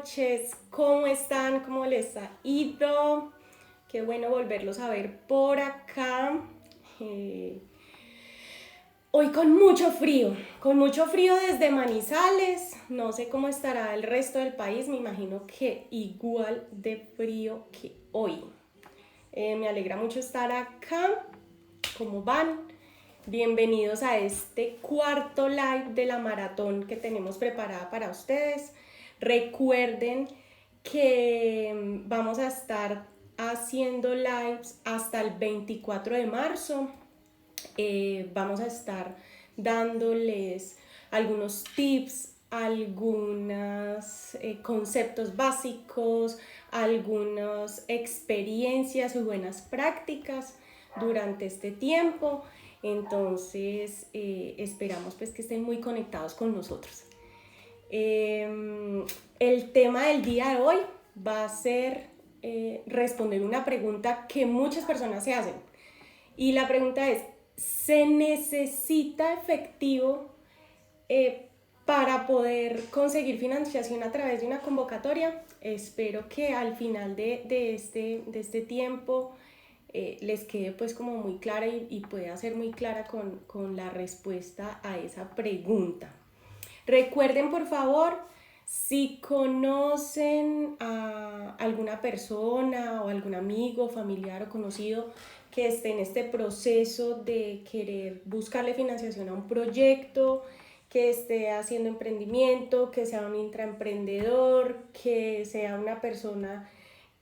Noches, ¿cómo están? ¿Cómo les ha ido? Qué bueno volverlos a ver por acá. Eh, Hoy con mucho frío desde Manizales. No sé cómo estará el resto del país, me imagino que igual de frío que hoy. Me alegra mucho estar acá. ¿Cómo van? Bienvenidos a este cuarto live de la maratón que tenemos preparada para ustedes. Recuerden que vamos a estar haciendo lives hasta el 24 de marzo. Vamos a estar dándoles algunos tips, algunos conceptos básicos, algunas experiencias y buenas prácticas durante este tiempo. Entonces esperamos pues que estén muy conectados con nosotros. El tema del día de hoy va a ser responder una pregunta que muchas personas se hacen. Y la pregunta es, ¿se necesita efectivo para poder conseguir financiación a través de una convocatoria? Espero que al final de este tiempo les quede pues como muy clara y pueda ser muy clara con la respuesta a esa pregunta. Recuerden, por favor, si conocen a alguna persona o algún amigo, familiar o conocido que esté en este proceso de querer buscarle financiación a un proyecto, que esté haciendo emprendimiento, que sea un intraemprendedor, que sea una persona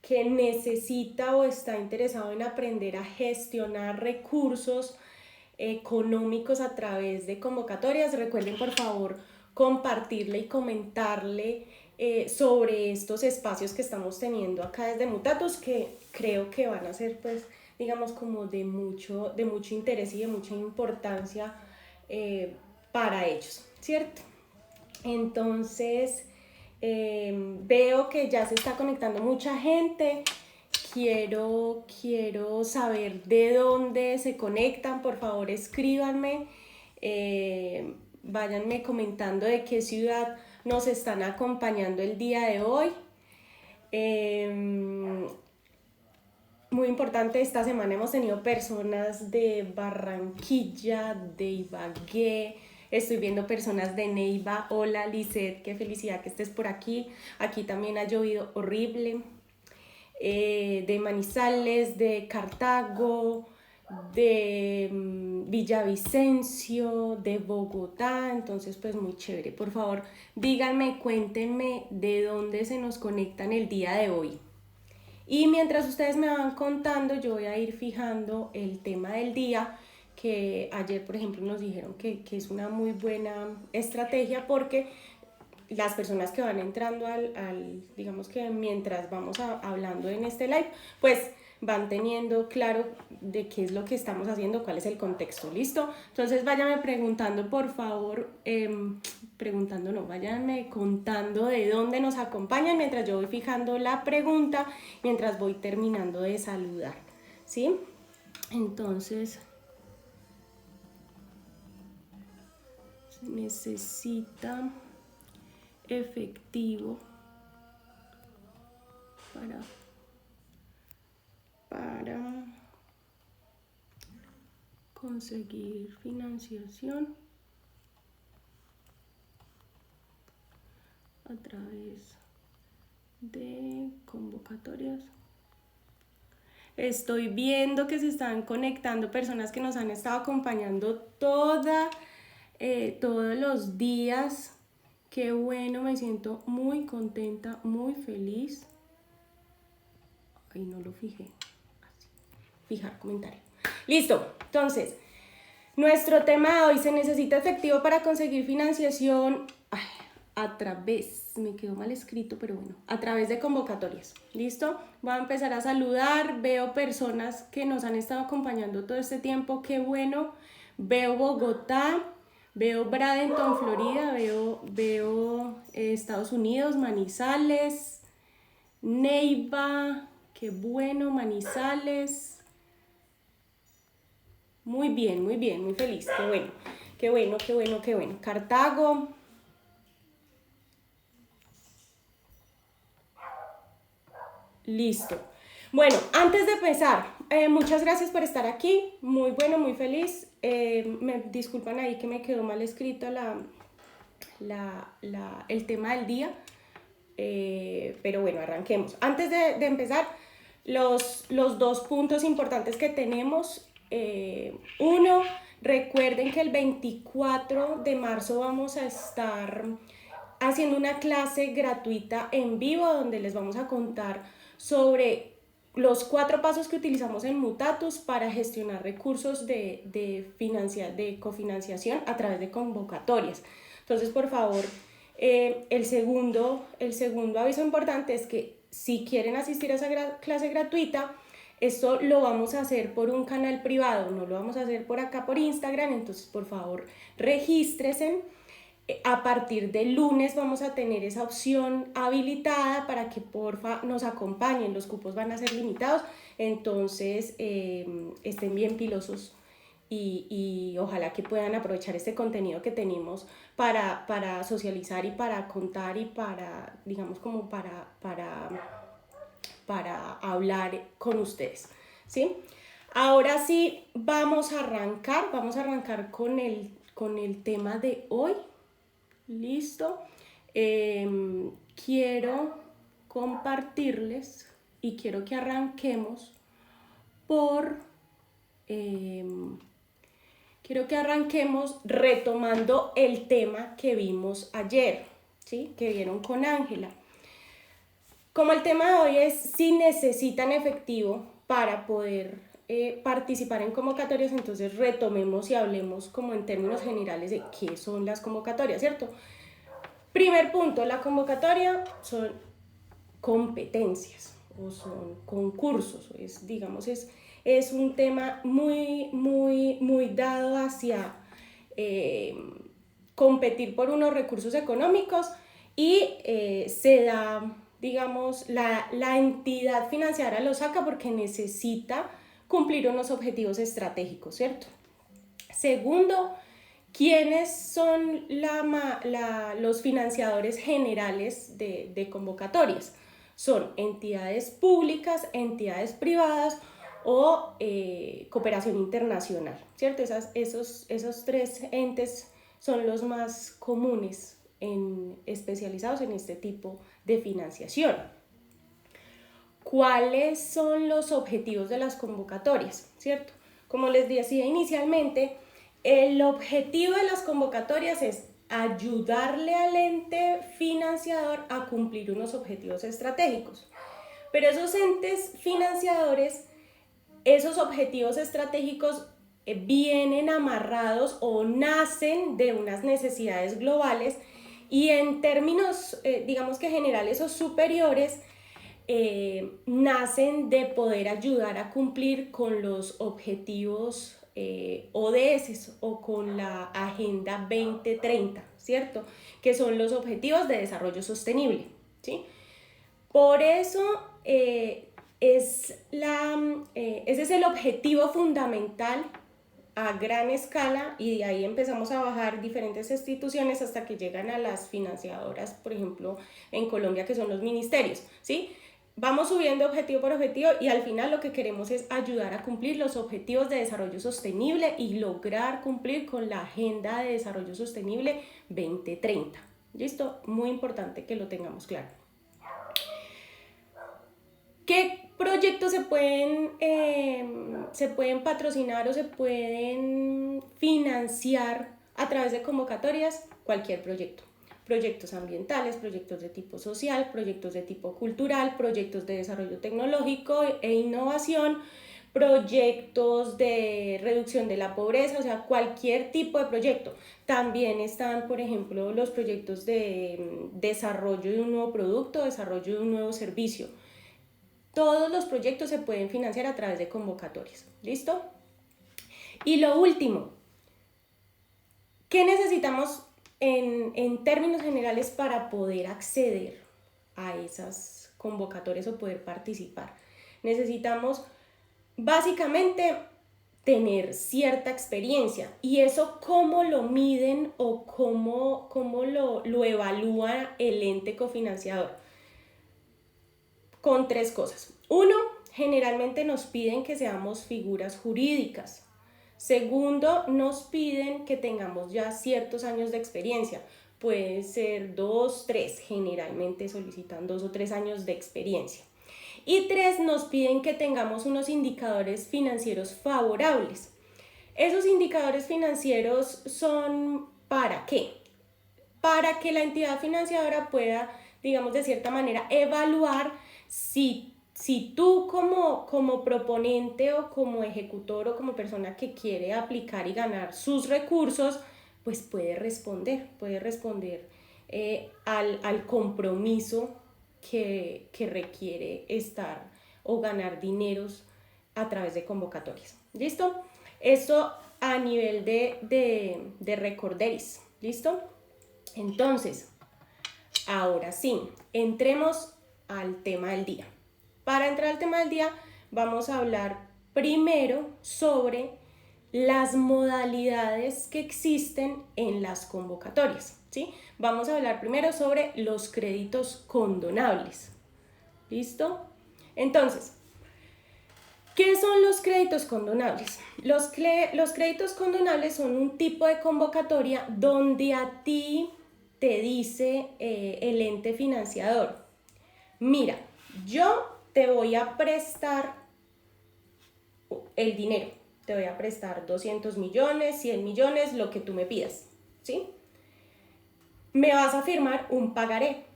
que necesita o está interesado en aprender a gestionar recursos económicos a través de convocatorias, recuerden por favor compartirle y comentarle sobre estos espacios que estamos teniendo acá desde Mutatus, que creo que van a ser pues digamos como de mucho interés y de mucha importancia para ellos, ¿cierto? Entonces veo que ya se está conectando mucha gente. Quiero saber de dónde se conectan, por favor escríbanme, váyanme comentando de qué ciudad nos están acompañando el día de hoy. Muy importante, esta semana hemos tenido personas de Barranquilla, de Ibagué, estoy viendo personas de Neiva. Hola Lisette, qué felicidad que estés por aquí. Aquí también ha llovido horrible. De Manizales, de Cartago, de Villavicencio, de Bogotá. Entonces pues muy chévere. Por favor díganme, cuéntenme de dónde se nos conectan el día de hoy. Y mientras ustedes me van contando, yo voy a ir fijando el tema del día, que ayer, por ejemplo, nos dijeron que es una muy buena estrategia porque las personas que van entrando digamos que mientras vamos hablando en este live, pues van teniendo claro de qué es lo que estamos haciendo, cuál es el contexto, ¿listo? Entonces váyanme preguntando, por favor, preguntando no, váyanme contando de dónde nos acompañan mientras yo voy fijando la pregunta, mientras voy terminando de saludar, ¿sí? Entonces, se necesita efectivo para conseguir financiación a través de convocatorias. Estoy viendo que se están conectando personas que nos han estado acompañando todos los días. Qué bueno, me siento muy contenta, muy feliz. Ay, no lo fijé. Así. Fijar comentario. Listo, entonces, nuestro tema de hoy: se necesita efectivo para conseguir financiación a través, me quedó mal escrito, pero bueno, a través de convocatorias. ¿Listo? Voy a empezar a saludar, veo personas que nos han estado acompañando todo este tiempo, qué bueno. Veo Bogotá, veo Bradenton, Florida, veo Estados Unidos, Manizales, Neiva, qué bueno, Manizales. Muy bien, muy feliz, qué bueno, qué bueno, qué bueno, qué bueno. Cartago, Listo. Bueno, antes de empezar, muchas gracias por estar aquí. Muy bueno, muy feliz. Me disculpan ahí que me quedó mal escrito el tema del día. Pero bueno, arranquemos. Antes de empezar, los dos puntos importantes que tenemos. Uno, recuerden que el 24 de marzo vamos a estar haciendo una clase gratuita en vivo donde les vamos a contar sobre los 4 pasos que utilizamos en Mutatus para gestionar recursos de cofinanciación a través de convocatorias. Entonces, por favor, el segundo aviso importante es que si quieren asistir a esa clase gratuita, esto lo vamos a hacer por un canal privado, no lo vamos a hacer por acá por Instagram. Entonces, por favor, regístrense. A partir del lunes vamos a tener esa opción habilitada para que porfa nos acompañen. Los cupos van a ser limitados, entonces estén bien pilosos y ojalá que puedan aprovechar este contenido que tenemos para socializar y para contar y para, digamos, como para hablar con ustedes, ¿sí? Ahora sí, vamos a arrancar con el tema de hoy. Listo. Quiero compartirles y quiero que arranquemos retomando el tema que vimos ayer, ¿sí? Que vieron con Ángela. Como el tema de hoy es si necesitan efectivo para poder participar en convocatorias, entonces retomemos y hablemos como en términos generales de qué son las convocatorias, ¿cierto? Primer punto, la convocatoria son competencias o son concursos, es un tema muy dado hacia competir por unos recursos económicos y se da, digamos, la entidad financiera lo saca porque necesita cumplir unos objetivos estratégicos, ¿cierto? Segundo, ¿quiénes son los financiadores generales de convocatorias? Son entidades públicas, entidades privadas o cooperación internacional, ¿cierto? Esos 3 entes son los más comunes especializados en este tipo de financiación. ¿Cuáles son los objetivos de las convocatorias? ¿Cierto? Como les decía inicialmente, el objetivo de las convocatorias es ayudarle al ente financiador a cumplir unos objetivos estratégicos. Pero esos entes financiadores, esos objetivos estratégicos vienen amarrados o nacen de unas necesidades globales y en términos, digamos que generales o superiores, nacen de poder ayudar a cumplir con los objetivos ODS o con la Agenda 2030, ¿cierto? Que son los Objetivos de Desarrollo Sostenible, ¿sí? Por eso ese es el objetivo fundamental a gran escala y de ahí empezamos a bajar diferentes instituciones hasta que llegan a las financiadoras, por ejemplo, en Colombia, que son los ministerios, ¿sí? Vamos subiendo objetivo por objetivo y al final lo que queremos es ayudar a cumplir los objetivos de desarrollo sostenible y lograr cumplir con la Agenda de Desarrollo Sostenible 2030. ¿Listo? Muy importante que lo tengamos claro. ¿Qué proyectos se pueden patrocinar o se pueden financiar a través de convocatorias? Cualquier proyecto. Proyectos ambientales, proyectos de tipo social, proyectos de tipo cultural, proyectos de desarrollo tecnológico e innovación, proyectos de reducción de la pobreza, o sea, cualquier tipo de proyecto. También están, por ejemplo, los proyectos de desarrollo de un nuevo producto, desarrollo de un nuevo servicio. Todos los proyectos se pueden financiar a través de convocatorias. ¿Listo? Y lo último, ¿qué necesitamos en términos generales para poder acceder a esas convocatorias o poder participar? Necesitamos básicamente tener cierta experiencia. ¿Y eso cómo lo miden o cómo lo evalúa el ente cofinanciador? con 3 cosas. Uno, generalmente nos piden que seamos figuras jurídicas. Segundo, nos piden que tengamos ya ciertos años de experiencia. Puede ser 2, 3, generalmente solicitan 2 o 3 años de experiencia. Y 3, nos piden que tengamos unos indicadores financieros favorables. Esos indicadores financieros son ¿para qué? Para que la entidad financiadora pueda, digamos, de cierta manera, evaluar si tú como proponente o como ejecutor o como persona que quiere aplicar y ganar sus recursos, pues puede responder al compromiso que requiere estar o ganar dineros a través de convocatorias. ¿Listo? Esto a nivel de recorderis. ¿Listo? Entonces, ahora sí, entremos al tema del día. Para entrar al tema del día, vamos a hablar primero sobre las modalidades que existen en las convocatorias, ¿sí? Vamos a hablar primero sobre los créditos condonables. ¿Listo? Entonces, ¿qué son los créditos condonables? Los créditos condonables son un tipo de convocatoria donde a ti te dice el ente financiador: mira, yo te voy a prestar el dinero, te voy a prestar 200 millones, 100 millones, lo que tú me pidas, ¿sí? Me vas a firmar un pagaré.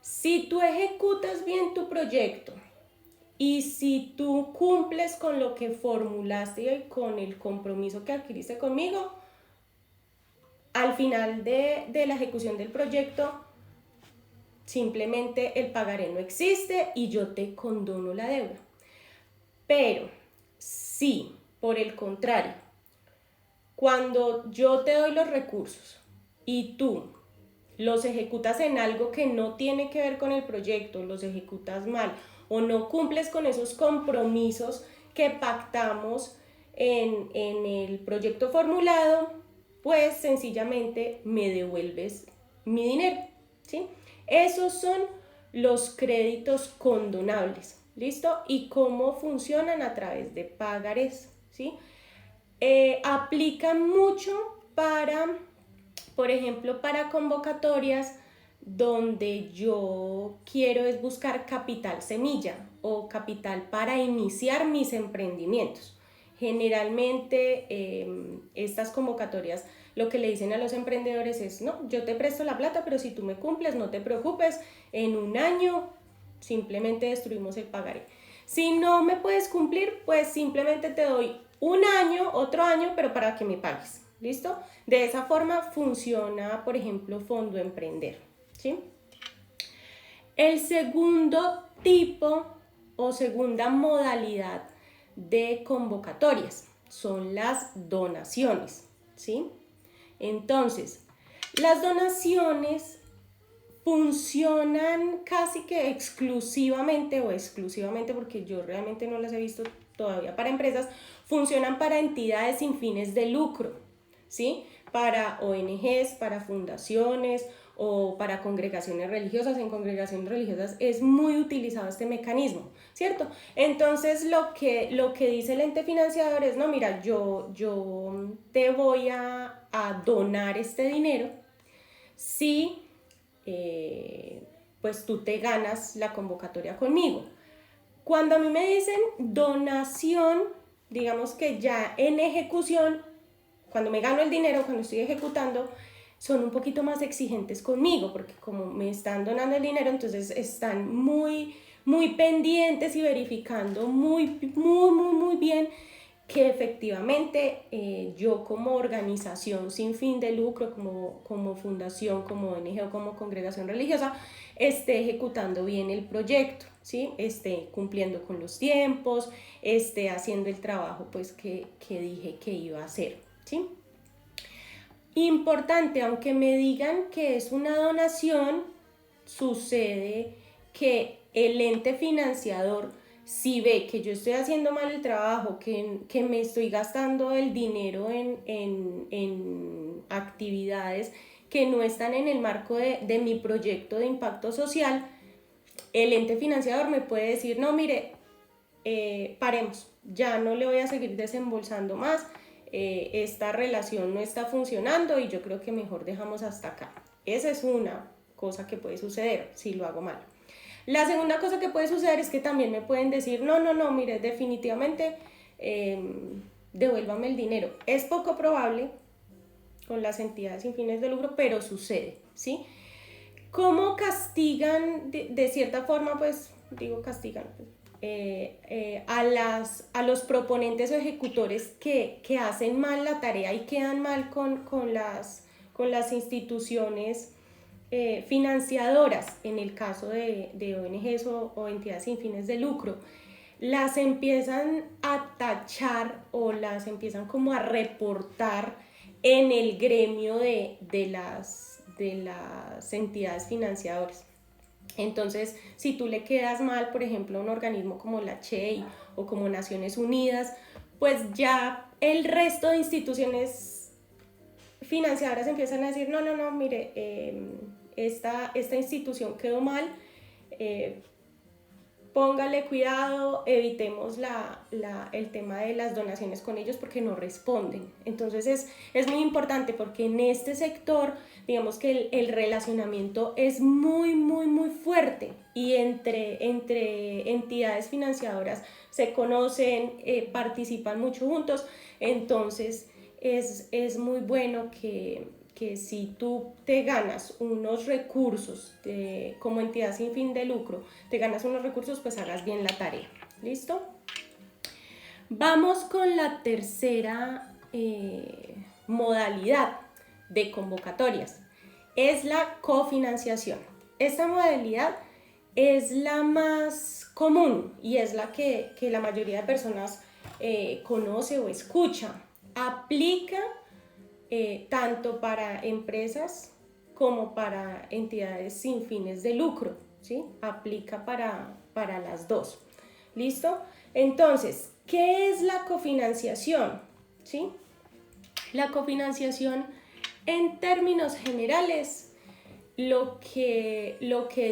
Si tú ejecutas bien tu proyecto y si tú cumples con lo que formulaste y con el compromiso que adquiriste conmigo, al final de la ejecución del proyecto, simplemente el pagaré no existe y yo te condono la deuda. Pero si, por el contrario, cuando yo te doy los recursos y tú los ejecutas en algo que no tiene que ver con el proyecto, los ejecutas mal o no cumples con esos compromisos que pactamos en el proyecto formulado, pues sencillamente me devuelves mi dinero, ¿sí? Esos son los créditos condonables, ¿listo? Y cómo funcionan a través de pagarés, ¿sí? Aplican mucho para, por ejemplo, para convocatorias donde yo quiero es buscar capital semilla o capital para iniciar mis emprendimientos. Generalmente estas convocatorias lo que le dicen a los emprendedores es: no, yo te presto la plata, pero si tú me cumples, no te preocupes, en un año simplemente destruimos el pagaré. Si no me puedes cumplir, pues simplemente te doy un año, otro año, pero para que me pagues. ¿Listo? De esa forma funciona, por ejemplo, Fondo Emprender, ¿sí? El segundo tipo o segunda modalidad de convocatorias son las donaciones, ¿sí? Entonces, las donaciones funcionan casi que exclusivamente porque yo realmente no las he visto todavía para empresas, funcionan para entidades sin fines de lucro, ¿sí? Para ONGs, para fundaciones o para congregaciones religiosas. En congregaciones religiosas es muy utilizado este mecanismo, ¿cierto? Entonces lo que dice el ente financiador es: no, mira, yo te voy a donar este dinero si pues tú te ganas la convocatoria conmigo. Cuando a mí me dicen donación, digamos que ya en ejecución, cuando me gano el dinero, cuando estoy ejecutando, son un poquito más exigentes conmigo, porque como me están donando el dinero, entonces están muy pendientes y verificando muy bien que efectivamente yo como organización sin fin de lucro, como fundación, como ONG o como congregación religiosa, esté ejecutando bien el proyecto, ¿sí? Esté cumpliendo con los tiempos, esté haciendo el trabajo pues que dije que iba a hacer, ¿sí? Importante, aunque me digan que es una donación, sucede que el ente financiador, si ve que yo estoy haciendo mal el trabajo, que me estoy gastando el dinero en actividades que no están en el marco de mi proyecto de impacto social, el ente financiador me puede decir, no, mire, paremos, ya no le voy a seguir desembolsando más, esta relación no está funcionando y yo creo que mejor dejamos hasta acá. Esa es una cosa que puede suceder si lo hago mal. La segunda cosa que puede suceder es que también me pueden decir, no, mire, definitivamente devuélvame el dinero. Es poco probable con las entidades sin fines de lucro, pero sucede, ¿sí? ¿Cómo castigan de cierta forma? Pues digo castigan, a los proponentes o ejecutores que hacen mal la tarea y quedan mal con las instituciones financiadoras, en el caso de ONGs o entidades sin fines de lucro, las empiezan a tachar o las empiezan como a reportar en el gremio de las entidades financiadoras. Entonces, si tú le quedas mal, por ejemplo, a un organismo como la CHEI o como Naciones Unidas, pues ya el resto de instituciones financiadoras empiezan a decir, no, mire, esta institución quedó mal, póngale cuidado, evitemos el tema de las donaciones con ellos porque no responden. Entonces es muy importante porque en este sector, digamos que el relacionamiento es muy fuerte y entre entidades financiadoras se conocen, participan mucho juntos, entonces es muy bueno que si tú te ganas unos recursos como entidad sin fin de lucro, te ganas unos recursos, pues hagas bien la tarea. ¿Listo? Vamos con la tercera modalidad de convocatorias. Es la cofinanciación. Esta modalidad es la más común y es la que la mayoría de personas conoce o escucha. Aplica tanto para empresas como para entidades sin fines de lucro, ¿sí? Aplica para las dos. ¿Listo? Entonces, ¿qué es la cofinanciación? ¿Sí? La cofinanciación, en términos generales, lo que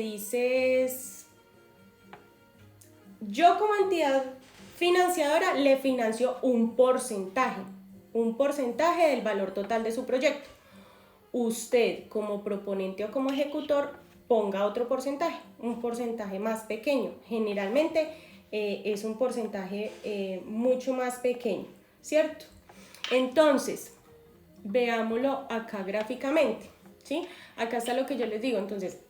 dice es, yo como entidad financiadora le financio un porcentaje del valor total de su proyecto. Usted como proponente o como ejecutor ponga otro porcentaje, un porcentaje más pequeño. Generalmente es un porcentaje mucho más pequeño, ¿cierto? Entonces, veámoslo acá gráficamente, ¿sí? Acá está lo que yo les digo. Entonces,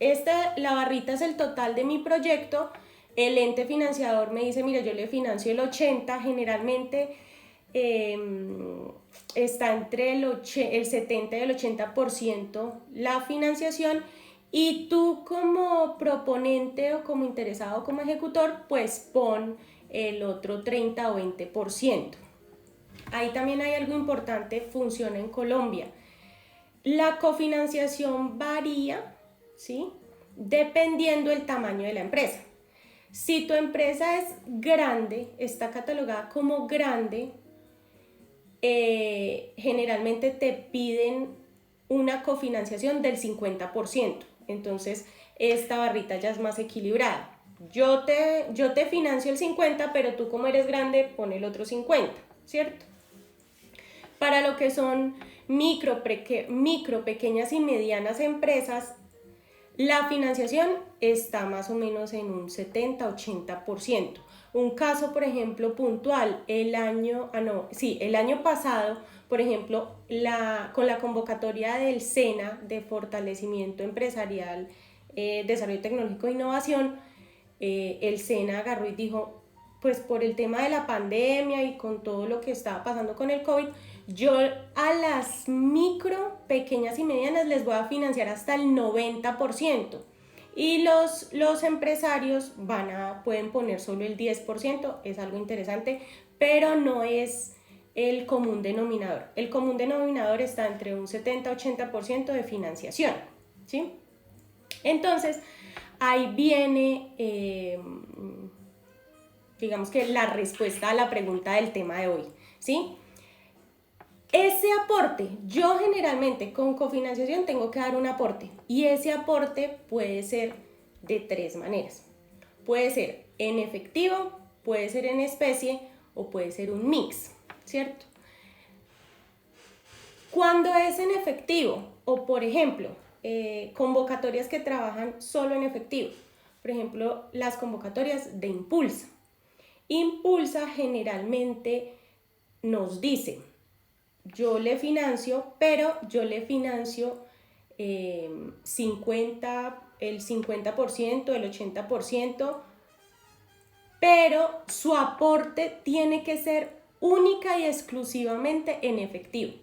la barrita es el total de mi proyecto. El ente financiador me dice, mira, yo le financio el 80%, generalmente está entre el 70 y el 80% la financiación, y tú como proponente o como interesado o como ejecutor, pues pon el otro 30 o 20%. Ahí también hay algo importante, funciona en Colombia. La cofinanciación varía, ¿sí? Dependiendo del tamaño de la empresa. Si tu empresa es grande, está catalogada como grande, generalmente te piden una cofinanciación del 50%. Entonces, esta barrita ya es más equilibrada. Yo te financio el 50%, pero tú como eres grande, pon el otro 50%, ¿cierto? Para lo que son micro, pequeñas y medianas empresas, la financiación está más o menos en un 70-80%. Un caso, por ejemplo, puntual, el año pasado, por ejemplo, con la convocatoria del SENA, de Fortalecimiento Empresarial, Desarrollo Tecnológico e Innovación, el SENA agarró y dijo, pues por el tema de la pandemia y con todo lo que estaba pasando con el COVID, yo a las micro, pequeñas y medianas les voy a financiar hasta el 90%. Y los empresarios pueden poner solo el 10%, es algo interesante, pero no es el común denominador. El común denominador está entre un 70-80% de financiación, ¿sí? Entonces, ahí viene, digamos que la respuesta a la pregunta del tema de hoy, ¿sí? Ese aporte, yo generalmente con cofinanciación tengo que dar un aporte, y ese aporte puede ser de tres maneras. Puede ser en efectivo, puede ser en especie o puede ser un mix, ¿cierto? Cuando es en efectivo o, por ejemplo, convocatorias que trabajan solo en efectivo, por ejemplo, las convocatorias de Impulsa. Impulsa generalmente nos dice, yo le financio, pero yo le financio el 50%, el 80%, pero su aporte tiene que ser única y exclusivamente en efectivo.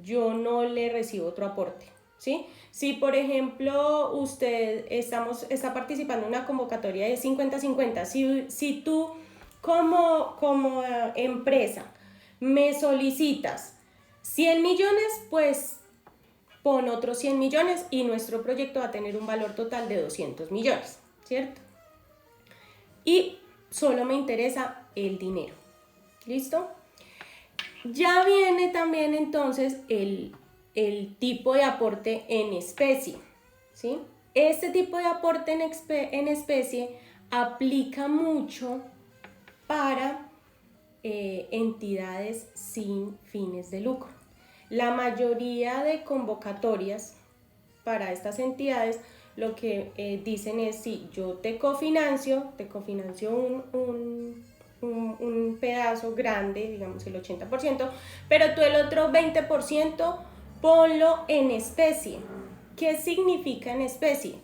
Yo no le recibo otro aporte, ¿sí? Si, por ejemplo, usted está participando en una convocatoria de 50-50, si tú como empresa me solicitas 100 millones, pues pon otros 100 millones y nuestro proyecto va a tener un valor total de 200 millones, ¿cierto? Y solo me interesa el dinero, ¿listo? Ya viene también entonces el tipo de aporte en especie, ¿sí? Este tipo de aporte en especie aplica mucho para entidades sin fines de lucro. La mayoría de convocatorias para estas entidades lo que dicen es, sí, yo te cofinancio un pedazo grande, digamos el 80%, pero tú el otro 20% ponlo en especie. ¿Qué significa en especie?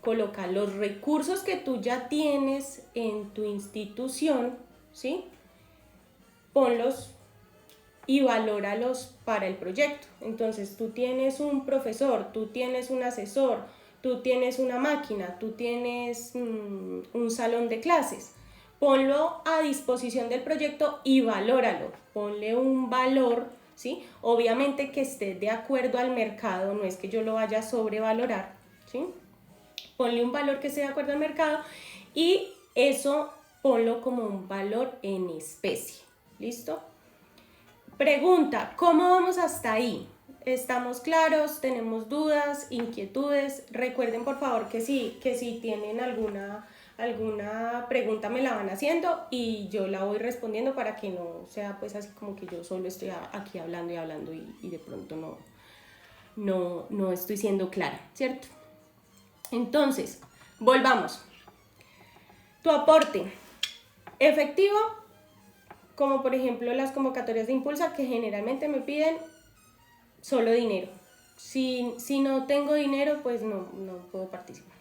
Coloca los recursos que tú ya tienes en tu institución, ¿sí? Ponlos y valóralos para el proyecto. Entonces tú tienes un profesor, tú tienes un asesor, tú tienes una máquina, tú tienes un salón de clases. Ponlo a disposición del proyecto y valóralo. Ponle un valor, ¿sí? Obviamente que esté de acuerdo al mercado, no es que yo lo vaya a sobrevalorar, ¿sí? Ponle un valor que esté de acuerdo al mercado y eso ponlo como un valor en especie. ¿Listo? Pregunta, ¿cómo vamos hasta ahí? ¿Estamos claros? ¿Tenemos dudas? ¿Inquietudes? Recuerden por favor que si tienen alguna pregunta me la van haciendo y yo la voy respondiendo para que no sea pues así como que yo solo estoy aquí hablando y de pronto no estoy siendo clara, ¿cierto? Entonces, volvamos. Tu aporte efectivo, como por ejemplo las convocatorias de Impulsa que generalmente me piden solo dinero. Si no tengo dinero, pues no puedo participar.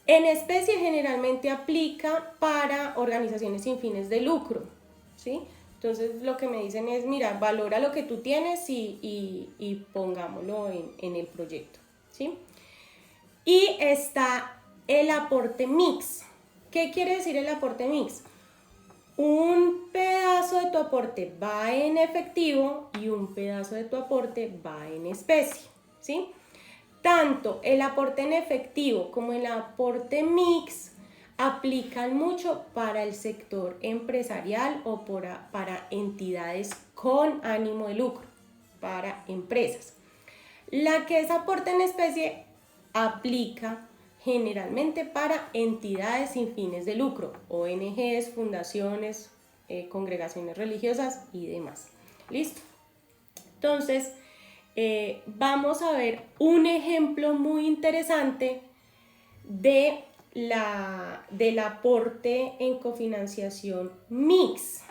En especie generalmente aplica para organizaciones sin fines de lucro, ¿sí? Entonces lo que me dicen es, mira, valora lo que tú tienes y pongámoslo en el proyecto, ¿sí? Y está el aporte mix. ¿Qué quiere decir el aporte mix? Un pedazo de tu aporte va en efectivo y un pedazo de tu aporte va en especie, ¿sí? Tanto el aporte en efectivo como el aporte mix aplican mucho para el sector empresarial o para entidades con ánimo de lucro, para empresas. La que es aporte en especie aplica generalmente para entidades sin fines de lucro, ONGs, fundaciones, congregaciones religiosas y demás. ¿Listo? Entonces, vamos a ver un ejemplo muy interesante del aporte en cofinanciación mix,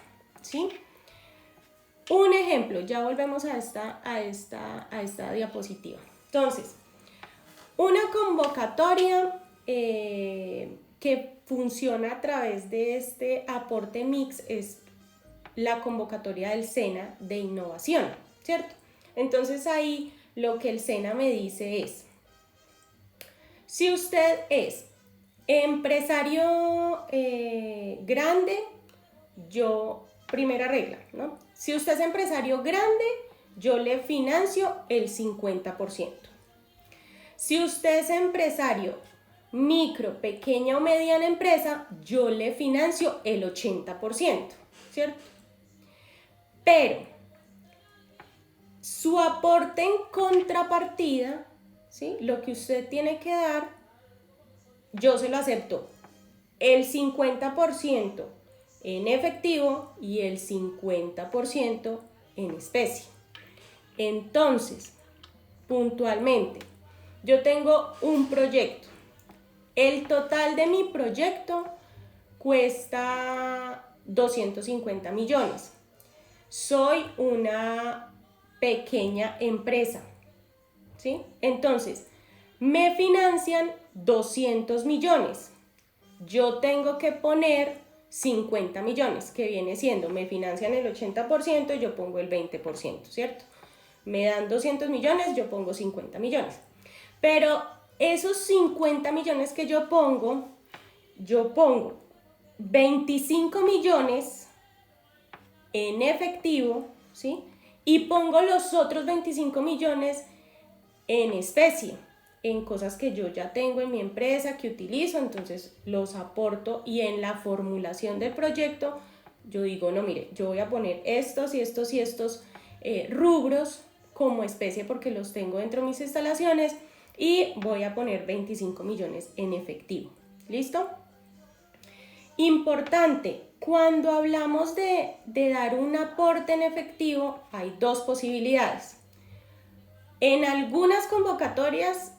¿sí? Un ejemplo, ya volvemos a esta diapositiva. Entonces, una convocatoria que funciona a través de este aporte mix es la convocatoria del SENA de innovación, ¿cierto? Entonces ahí lo que el SENA me dice es, si usted es empresario grande, primera regla, ¿no? Si usted es empresario grande, yo le financio el 50%. Si usted es empresario micro, pequeña o mediana empresa, yo le financio el 80%, ¿cierto? Pero su aporte en contrapartida, ¿sí? Lo que usted tiene que dar yo se lo acepto el 50% en efectivo y el 50% en especie. Entonces, puntualmente, yo tengo un proyecto. El total de mi proyecto cuesta 250 millones. Soy una pequeña empresa, ¿sí? Entonces, me financian 200 millones. Yo tengo que poner 50 millones, que viene siendo, me financian el 80%, yo pongo el 20%, ¿cierto? Me dan 200 millones, yo pongo 50 millones. Pero esos 50 millones que yo pongo 25 millones en efectivo, ¿sí? Y pongo los otros 25 millones en especie, en cosas que yo ya tengo en mi empresa, que utilizo, entonces los aporto y en la formulación del proyecto yo digo, no, mire, yo voy a poner estos y estos y estos rubros como especie porque los tengo dentro de mis instalaciones y voy a poner 25 millones en efectivo. ¿Listo? Importante, cuando hablamos de dar un aporte en efectivo, hay dos posibilidades. En algunas convocatorias,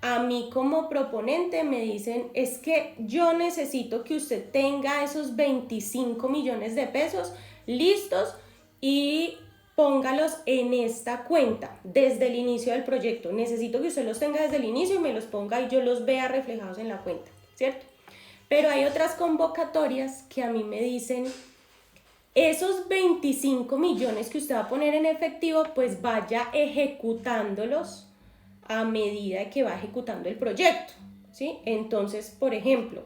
a mí como proponente me dicen, es que yo necesito que usted tenga esos 25 millones de pesos listos y póngalos en esta cuenta desde el inicio del proyecto. Necesito que usted los tenga desde el inicio y me los ponga y yo los vea reflejados en la cuenta, ¿cierto? Pero hay otras convocatorias que a mí me dicen, esos 25 millones que usted va a poner en efectivo, pues vaya ejecutándolos a medida que va ejecutando el proyecto, ¿sí? Entonces, por ejemplo,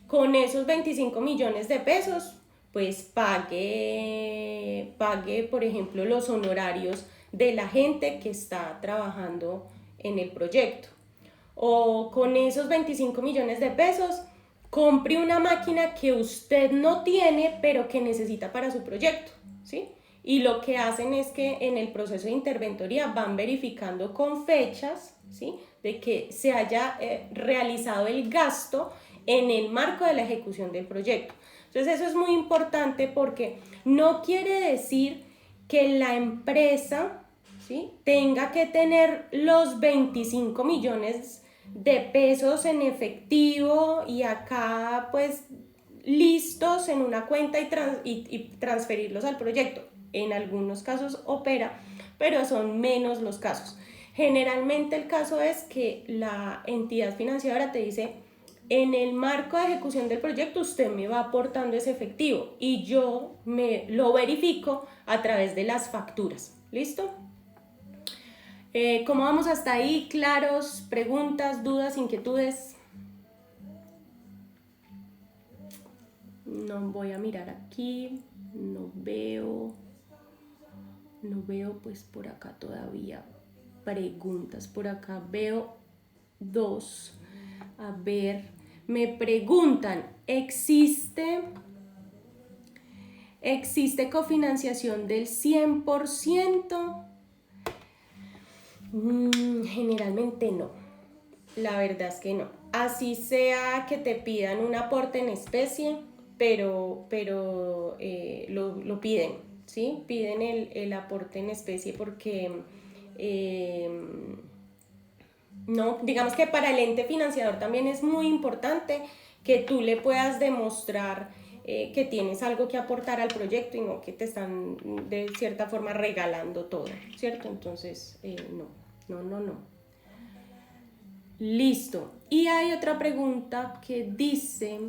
con esos 25 millones de pesos, pues pague, por ejemplo, los honorarios de la gente que está trabajando en el proyecto. O con esos 25 millones de pesos, compre una máquina que usted no tiene, pero que necesita para su proyecto, ¿sí? Y lo que hacen es que en el proceso de interventoría van verificando con fechas, ¿sí? De que se haya realizado el gasto en el marco de la ejecución del proyecto. Entonces eso es muy importante porque no quiere decir que la empresa, ¿sí?, tenga que tener los 25 millones de pesos en efectivo y acá pues listos en una cuenta y transferirlos al proyecto. En algunos casos opera, pero son menos los casos. Generalmente el caso es que la entidad financiadora te dice, en el marco de ejecución del proyecto usted me va aportando ese efectivo y yo lo verifico a través de las facturas. ¿Listo? ¿Cómo vamos hasta ahí? ¿Claros? ¿Preguntas? ¿Dudas? ¿Inquietudes? No voy a mirar aquí, no veo pues por acá todavía preguntas. Por acá veo dos. A ver, me preguntan, ¿existe cofinanciación del 100%? Generalmente no, la verdad es que no. Así sea que te pidan un aporte en especie, pero lo piden, ¿sí? Piden el aporte en especie porque no, digamos que para el ente financiador también es muy importante que tú le puedas demostrar que tienes algo que aportar al proyecto y no que te están de cierta forma regalando todo, ¿cierto? Entonces, no. Listo. Y hay otra pregunta que dice,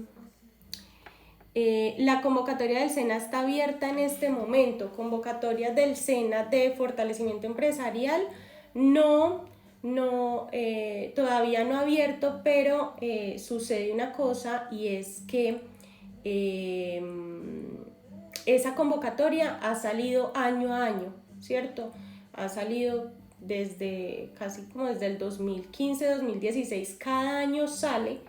la convocatoria del SENA está abierta en este momento. Convocatoria del SENA de fortalecimiento empresarial, no, todavía no ha abierto, pero sucede una cosa y es que esa convocatoria ha salido año a año, ¿cierto? Ha salido casi como desde el 2015, 2016, cada año sale.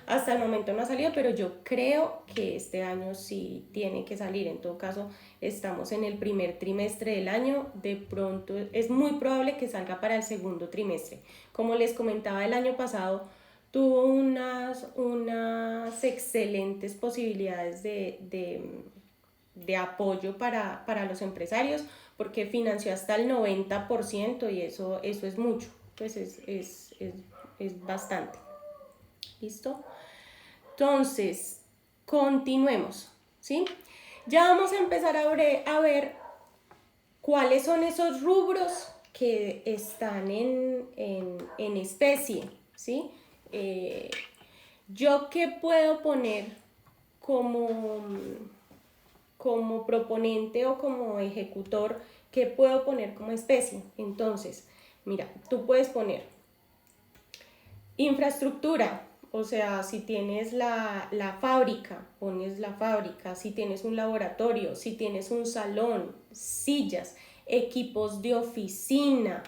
Hasta el momento no ha salido, pero yo creo que este año sí tiene que salir. En todo caso, estamos en el primer trimestre del año. De pronto es muy probable que salga para el segundo trimestre. Como les comentaba el año pasado, tuvo unas excelentes posibilidades de apoyo para los empresarios, porque financió hasta el 90% y eso es mucho, pues es bastante. ¿Listo? Entonces, continuemos, ¿sí? Ya vamos a empezar a ver cuáles son esos rubros que están en especie, ¿sí? Yo qué puedo poner como proponente o como ejecutor, qué puedo poner como especie. Entonces, mira, tú puedes poner infraestructura, o sea, si tienes la fábrica, pones la fábrica, si tienes un laboratorio, si tienes un salón, sillas, equipos de oficina,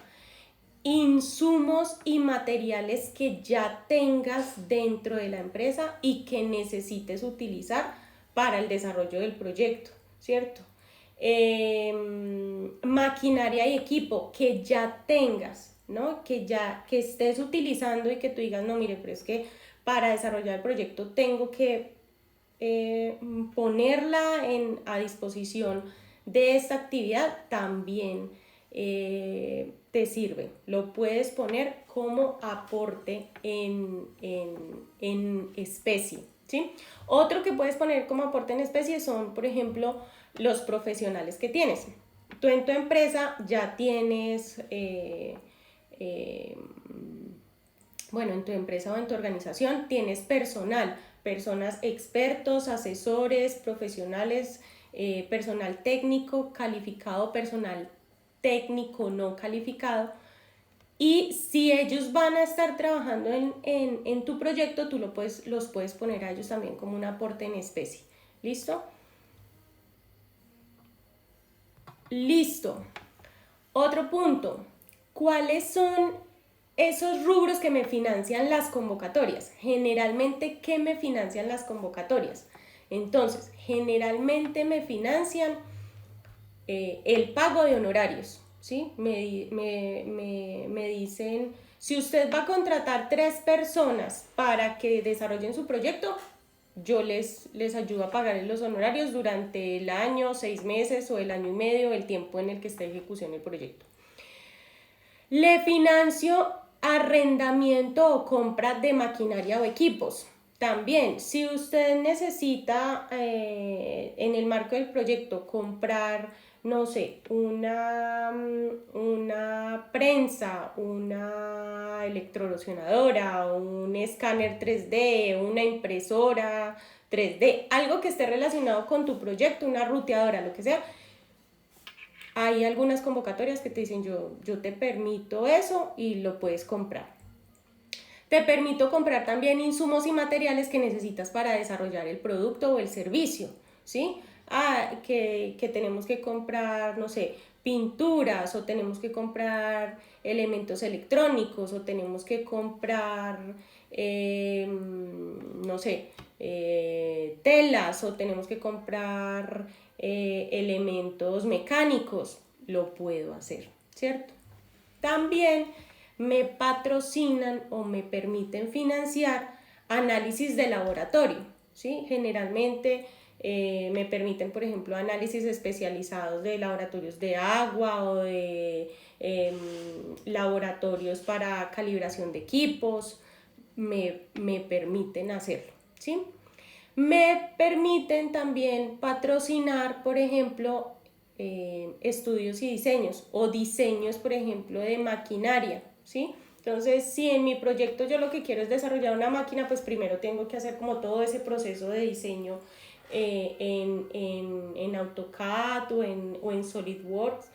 insumos y materiales que ya tengas dentro de la empresa y que necesites utilizar para el desarrollo del proyecto, ¿cierto? Maquinaria y equipo que ya tengas, ¿no? Que estés utilizando y que tú digas, no, mire, pero es que para desarrollar el proyecto tengo que ponerla a disposición de esta actividad, también te sirve. Lo puedes poner como aporte en especie, ¿sí? Otro que puedes poner como aporte en especie son, por ejemplo, los profesionales que tienes. Tú en tu empresa ya tienes, bueno, en tu empresa o en tu organización tienes personas expertos, asesores, profesionales, personal técnico calificado, personal técnico no calificado. Y si ellos van a estar trabajando en tu proyecto, tú los puedes poner a ellos también como un aporte en especie. ¿Listo? Listo. Otro punto. ¿Cuáles son esos rubros que me financian las convocatorias? Generalmente, ¿qué me financian las convocatorias? Entonces, generalmente me financian el pago de honorarios, ¿sí? Me dicen, si usted va a contratar 3 personas para que desarrollen su proyecto, yo les ayudo a pagar los honorarios durante el año, 6 meses o el año y medio, el tiempo en el que esté en ejecución el proyecto. Le financio arrendamiento o compra de maquinaria o equipos. También, si usted necesita en el marco del proyecto comprar, no sé, una prensa, una electroerosionadora, un escáner 3D, una impresora 3D, algo que esté relacionado con tu proyecto, una ruteadora, lo que sea, hay algunas convocatorias que te dicen yo te permito eso y lo puedes comprar. Te permito comprar también insumos y materiales que necesitas para desarrollar el producto o el servicio, ¿sí? Que tenemos que comprar, no sé, pinturas, o tenemos que comprar elementos electrónicos, o tenemos que comprar, no sé, telas, o tenemos que comprar elementos mecánicos. Lo puedo hacer, ¿cierto? También me patrocinan o me permiten financiar análisis de laboratorio, ¿sí? Generalmente me permiten, por ejemplo, análisis especializados de laboratorios de agua o de laboratorios para calibración de equipos, me permiten hacerlo, ¿sí? Me permiten también patrocinar, por ejemplo, estudios y diseños, o diseños, por ejemplo, de maquinaria, ¿sí? Entonces, si en mi proyecto yo lo que quiero es desarrollar una máquina, pues primero tengo que hacer como todo ese proceso de diseño en AutoCAD o en SolidWorks.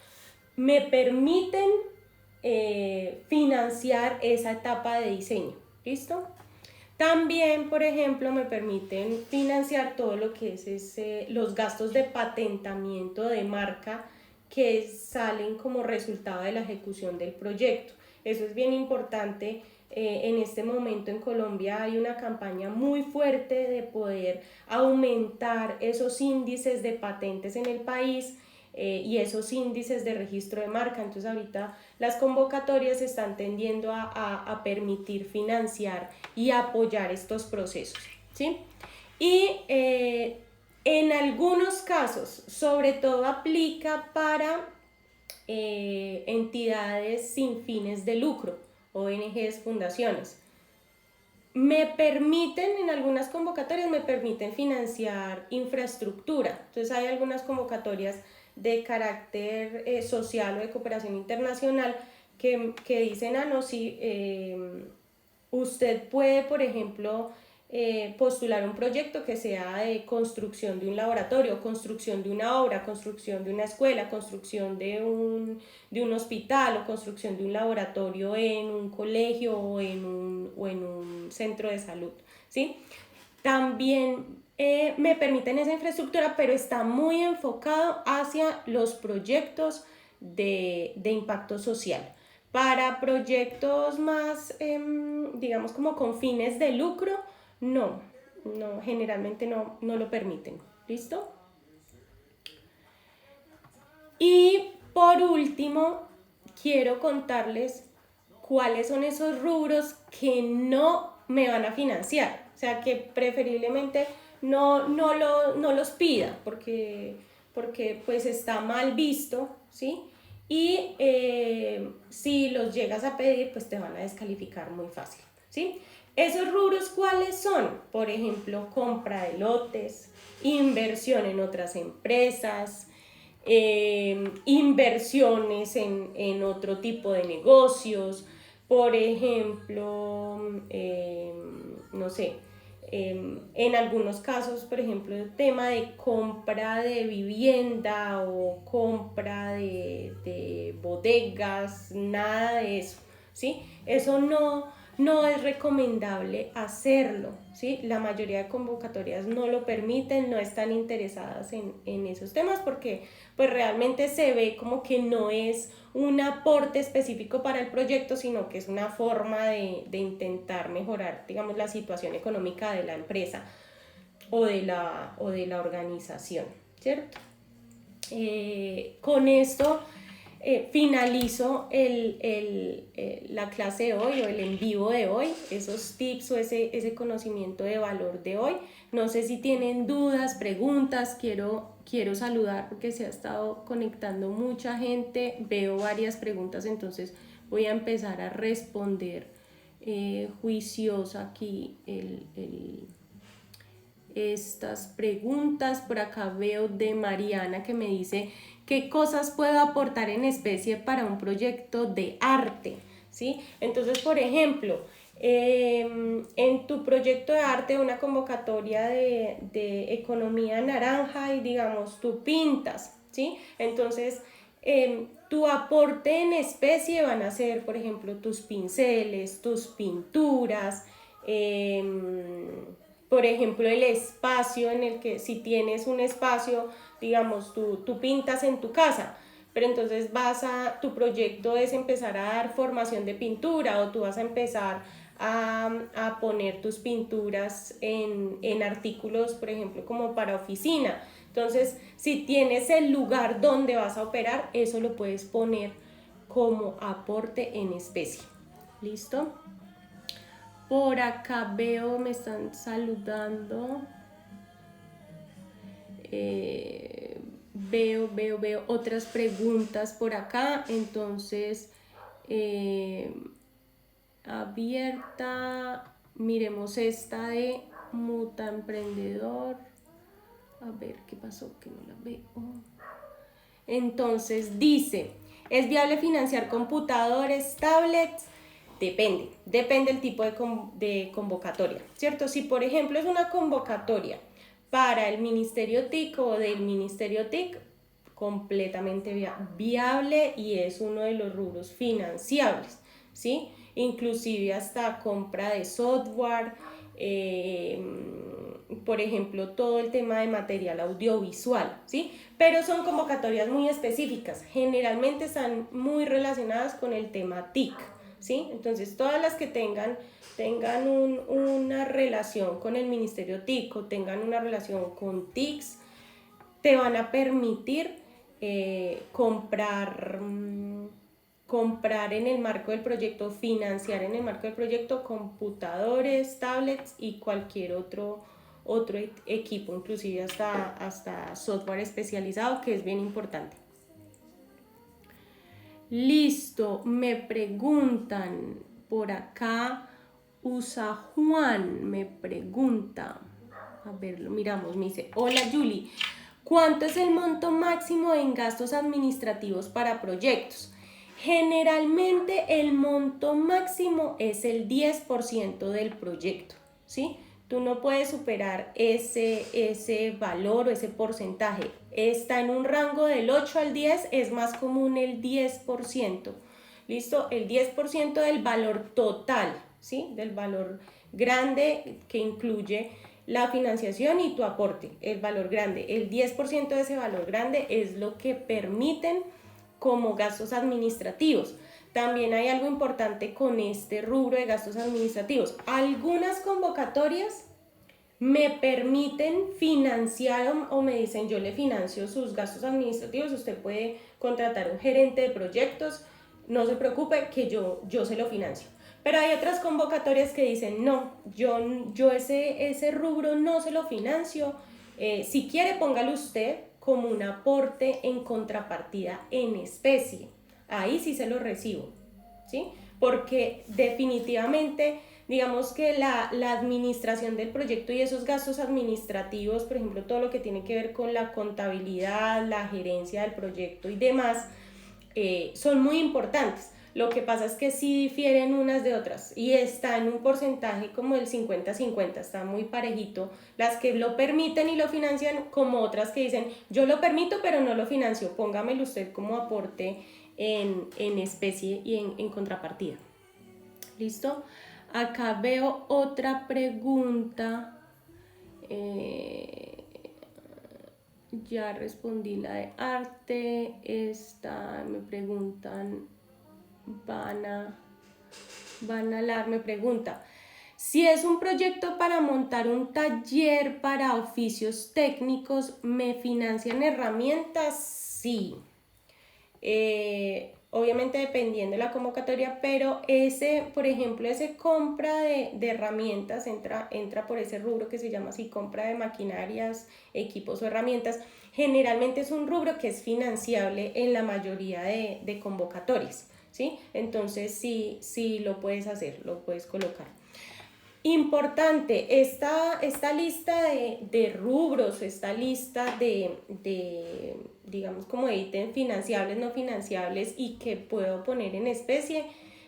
Me permiten financiar esa etapa de diseño, ¿listo? También, por ejemplo, me permiten financiar todo lo que es los gastos de patentamiento de marca que salen como resultado de la ejecución del proyecto. Eso es bien importante. En este momento en Colombia hay una campaña muy fuerte de poder aumentar esos índices de patentes en el país. y esos índices de registro de marca. Entonces ahorita las convocatorias están tendiendo a permitir financiar y apoyar estos procesos, ¿sí? Y en algunos casos, sobre todo aplica para entidades sin fines de lucro, ONGs, fundaciones. En algunas convocatorias me permiten financiar infraestructura. Entonces hay algunas convocatorias de carácter social o de cooperación internacional que dicen, no, sí, usted puede, por ejemplo, postular un proyecto que sea de construcción de un laboratorio, construcción de una obra, construcción de una escuela, construcción de un hospital o construcción de un laboratorio en un colegio o en un centro de salud, ¿sí? También me permiten esa infraestructura, pero está muy enfocado hacia los proyectos de impacto social. Para proyectos más, digamos, como con fines de lucro, no, generalmente no lo permiten. ¿Listo? Y por último, quiero contarles cuáles son esos rubros que no me van a financiar. O sea, que preferiblemente no los pida porque pues está mal visto, ¿sí? Y si los llegas a pedir, pues te van a descalificar muy fácil, ¿sí? ¿Esos rubros cuáles son? Por ejemplo, compra de lotes, inversión en otras empresas, inversiones en otro tipo de negocios, por ejemplo, no sé, en algunos casos, por ejemplo, el tema de compra de vivienda o compra de bodegas, nada de eso, ¿sí? Eso no es recomendable hacerlo, ¿sí? La mayoría de convocatorias no lo permiten, no están interesadas en esos temas porque pues realmente se ve como que no es un aporte específico para el proyecto, sino que es una forma de intentar mejorar, digamos, la situación económica de la empresa o de la organización, ¿cierto? Con esto finalizo la clase de hoy o el en vivo de hoy, esos tips o ese conocimiento de valor de hoy. No sé si tienen dudas, preguntas, quiero saludar porque se ha estado conectando mucha gente, veo varias preguntas, entonces voy a empezar a responder juiciosa aquí estas preguntas. Por acá veo de Mariana que me dice qué cosas puedo aportar en especie para un proyecto de arte, ¿sí? Entonces, por ejemplo, en tu proyecto de arte, una convocatoria de economía naranja y digamos tú pintas, ¿sí? Entonces, tu aporte en especie van a ser, por ejemplo, tus pinceles, tus pinturas, por ejemplo, el espacio en el que si tienes un espacio, digamos, tú pintas en tu casa, pero entonces tu proyecto es empezar a dar formación de pintura o tú vas a empezar a poner tus pinturas en artículos, por ejemplo, como para oficina. Entonces, si tienes el lugar donde vas a operar, eso lo puedes poner como aporte en especie. ¿Listo? Por acá veo, me están saludando. Veo otras preguntas por acá. Entonces, abierta. Miremos esta de Muta Emprendedor. A ver qué pasó, que no la veo. Entonces dice, ¿es viable financiar computadores, tablets? Depende del tipo de convocatoria, ¿cierto? Si por ejemplo es una convocatoria para el Ministerio TIC o del Ministerio TIC, completamente viable y es uno de los rubros financiables, ¿sí? Inclusive hasta compra de software, por ejemplo, todo el tema de material audiovisual, ¿sí? Pero son convocatorias muy específicas, generalmente están muy relacionadas con el tema TIC, ¿sí? Entonces, todas las que tengan una relación con el Ministerio TIC o tengan una relación con TICs, te van a permitir comprar en el marco del proyecto, financiar en el marco del proyecto computadores, tablets y cualquier otro equipo, inclusive hasta software especializado, que es bien importante. Listo, me preguntan por acá, Usa Juan me pregunta, a ver, lo miramos, me dice, hola Julie, ¿cuánto es el monto máximo en gastos administrativos para proyectos? Generalmente el monto máximo es el 10% del proyecto, ¿sí? Tú no puedes superar ese valor o ese porcentaje. Está en un rango del 8 al 10, es más común el 10%. ¿Listo? El 10% del valor total, ¿sí? Del valor grande que incluye la financiación y tu aporte, el valor grande. El 10% de ese valor grande es lo que permiten como gastos administrativos. También hay algo importante con este rubro de gastos administrativos. Algunas convocatorias me permiten financiar o me dicen yo le financio sus gastos administrativos, usted puede contratar un gerente de proyectos, no se preocupe que yo se lo financio. Pero hay otras convocatorias que dicen no, yo ese rubro no se lo financio, si quiere póngalo usted como un aporte en contrapartida en especie, ahí sí se lo recibo, ¿sí? Porque definitivamente, digamos que la administración del proyecto y esos gastos administrativos, por ejemplo, todo lo que tiene que ver con la contabilidad, la gerencia del proyecto y demás, son muy importantes. Lo que pasa es que sí difieren unas de otras y está en un porcentaje como el 50-50, está muy parejito. Las que lo permiten y lo financian, como otras que dicen, yo lo permito pero no lo financio, póngamelo usted como aporte en especie y en contrapartida. ¿Listo? Acá veo otra pregunta. Ya respondí la de arte. Esta me preguntan, Vanalar me pregunta, si es un proyecto para montar un taller para oficios técnicos, ¿me financian herramientas? Sí. Obviamente dependiendo de la convocatoria, pero por ejemplo, ese compra de herramientas entra por ese rubro que se llama así, compra de maquinarias, equipos o herramientas. Generalmente es un rubro que es financiable en la mayoría de convocatorias, ¿sí? Entonces sí lo puedes hacer, lo puedes colocar. Importante, esta lista de rubros, esta lista de digamos como de ítems financiables, no financiables y que puedo poner en especie,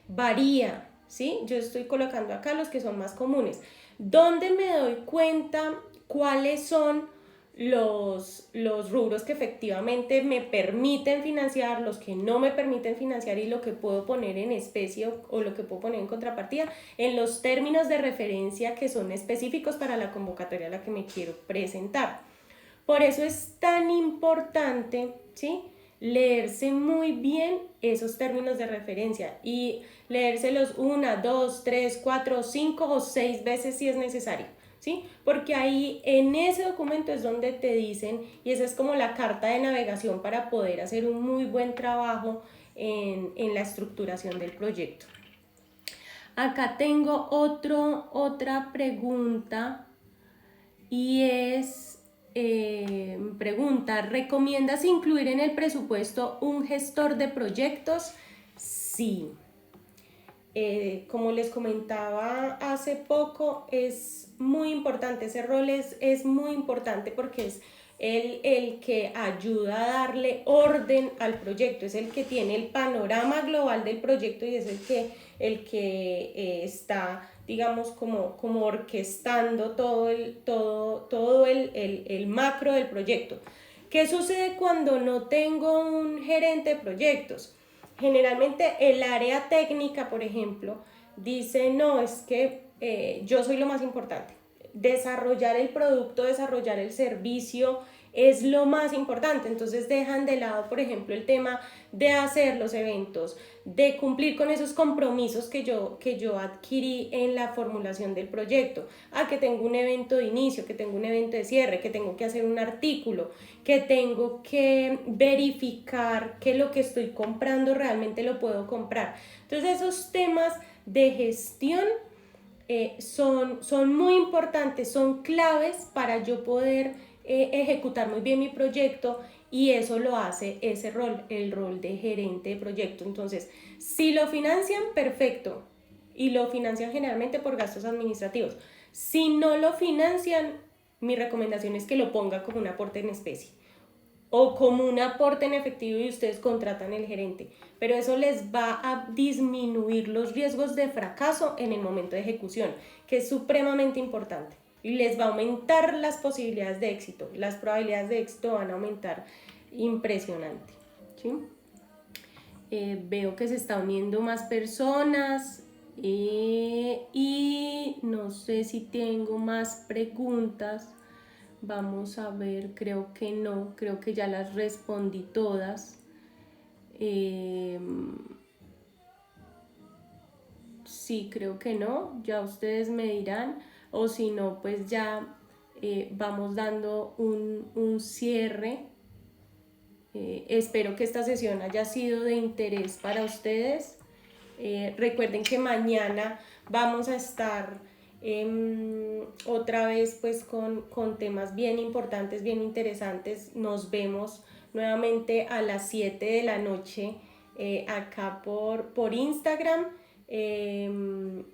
varía, ¿sí? Yo estoy colocando acá los que son más comunes. ¿Dónde me doy cuenta cuáles son los rubros que efectivamente me permiten financiar, los que no me permiten financiar y lo que puedo poner en especie o lo que puedo poner en contrapartida en los términos de referencia que son específicos para la convocatoria a la que me quiero presentar? Por eso es tan importante, ¿sí?, leerse muy bien esos términos de referencia y leérselos 1, 2, 3, 4, 5 o 6 veces si es necesario, ¿sí? Porque ahí en ese documento es donde te dicen, y esa es como la carta de navegación para poder hacer un muy buen trabajo en la estructuración del proyecto. Acá tengo otra pregunta y es... pregunta, ¿recomiendas incluir en el presupuesto un gestor de proyectos? Sí. Como les comentaba hace poco, es muy importante, ese rol es muy importante porque es el que ayuda a darle orden al proyecto, es el que tiene el panorama global del proyecto y es el que está, digamos, como orquestando todo el macro del proyecto. ¿Qué sucede cuando no tengo un gerente de proyectos? Generalmente el área técnica, por ejemplo, dice, no, es que yo soy lo más importante. Desarrollar el producto, desarrollar el servicio, es lo más importante. Entonces dejan de lado, por ejemplo, el tema de hacer los eventos, de cumplir con esos compromisos que yo adquirí en la formulación del proyecto. Que tengo un evento de inicio, que tengo un evento de cierre, que tengo que hacer un artículo, que tengo que verificar que lo que estoy comprando realmente lo puedo comprar. Entonces esos temas de gestión son muy importantes, son claves para yo poder ejecutar muy bien mi proyecto, y eso lo hace ese rol, el rol de gerente de proyecto. Entonces, si lo financian, perfecto, y lo financian generalmente por gastos administrativos. Si no lo financian, mi recomendación es que lo ponga como un aporte en especie o como un aporte en efectivo y ustedes contratan el gerente, pero eso les va a disminuir los riesgos de fracaso en el momento de ejecución, que es supremamente importante, y les va a aumentar las posibilidades de éxito. Las probabilidades de éxito van a aumentar impresionante, ¿sí? Veo que se está uniendo más personas, y no sé si tengo más preguntas. Vamos a ver, creo que no, creo que ya las respondí todas. Sí, creo que no, ya ustedes me dirán, o si no, pues ya vamos dando un cierre. Espero que esta sesión haya sido de interés para ustedes. Recuerden que mañana vamos a estar otra vez pues con temas bien importantes, bien interesantes. Nos vemos nuevamente a las 7 de la noche acá por Instagram.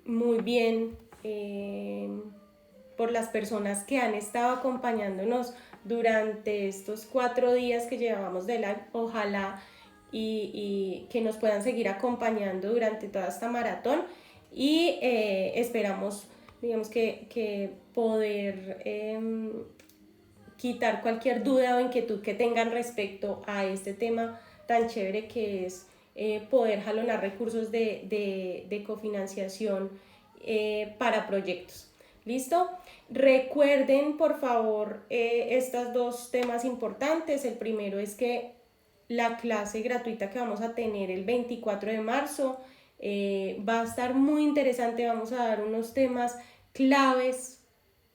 Muy bien, por las personas que han estado acompañándonos durante estos 4 días que llevamos de live. Ojalá y que nos puedan seguir acompañando durante toda esta maratón, y esperamos, digamos, que poder quitar cualquier duda o inquietud que tengan respecto a este tema tan chévere que es poder jalonar recursos de cofinanciación para proyectos. ¿Listo? Recuerden, por favor, estos dos temas importantes. El primero es que la clase gratuita que vamos a tener el 24 de marzo va a estar muy interesante. Vamos a dar unos temas claves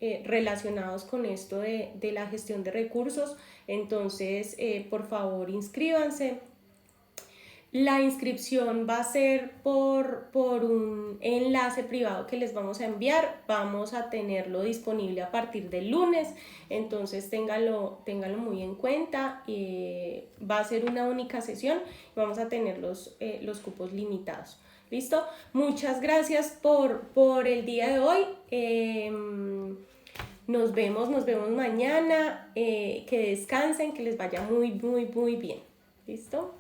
relacionados con esto de la gestión de recursos. Entonces, por favor, inscríbanse. La inscripción va a ser por un enlace privado que les vamos a enviar. Vamos a tenerlo disponible a partir del lunes, entonces ténganlo muy en cuenta. Va a ser una única sesión, vamos a tener los cupos limitados. ¿Listo? Muchas gracias por el día de hoy. Nos vemos mañana. Que descansen, que les vaya muy bien. ¿Listo?